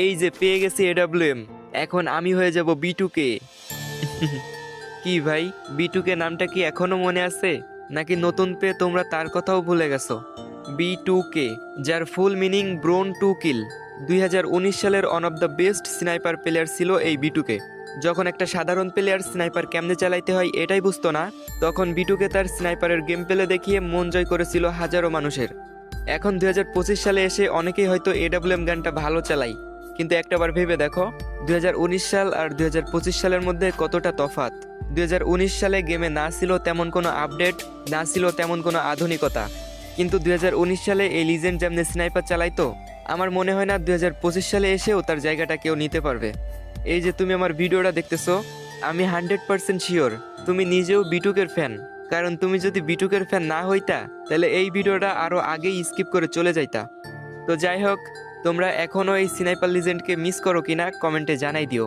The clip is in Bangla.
এই যে পেয়ে গেছি এডাব্লিউএম, এখন আমি হয়ে যাব B2K। কি ভাই, B2K নামটা কি এখনো মনে আছে, নাকি নতুন পেয়ে তোমরা তার কথাও ভুলে গেছো? B2K, যার ফুল মিনিং ব্রোন টু কিল। 2019 সালের one of the best sniper player ছিল এই B2K। যখন একটা সাধারণ প্লেয়ার স্নাইপার কেমনে চালাইতে হয় এটাই বুঝতো না, তখন B2K তার স্নাইপারের গেম প্লে দেখিয়ে মন জয় করেছিল হাজারো মানুষের। এখন 2025 সালে এসে অনেকেই হয়তো এডাব্লিউএম গানটা ভালো চালায়, কিন্তু একটাবার ভেবে দেখো 2019 সাল আর 2025 সালের মধ্যে কতটা তফাৎ। 2019 সালে গেমে না ছিল তেমন কোনো আপডেট, না ছিল তেমন কোনো আধুনিকতা, কিন্তু 2019 সালে এই লিজেন্ড যেমনি স্নাইপার চালাইতো, আমার মনে হয় না 2025 সালে এসেও তার জায়গাটা কেউ নিতে পারবে। এই যে তুমি আমার ভিডিওটা দেখতেছো, আমি 100% শিওর তুমি নিজেও B2K ফ্যান। কারণ তুমি যদি B2K ফ্যান না হইতা, তাহলে এই ভিডিওটা আরো আগেই স্কিপ করে চলে যাইতা। তো যাই হোক, তোমরা এখনো এই স্নাইপার লিজেন্ডকে মিস করো কিনা কমেন্টে জানাই দিও।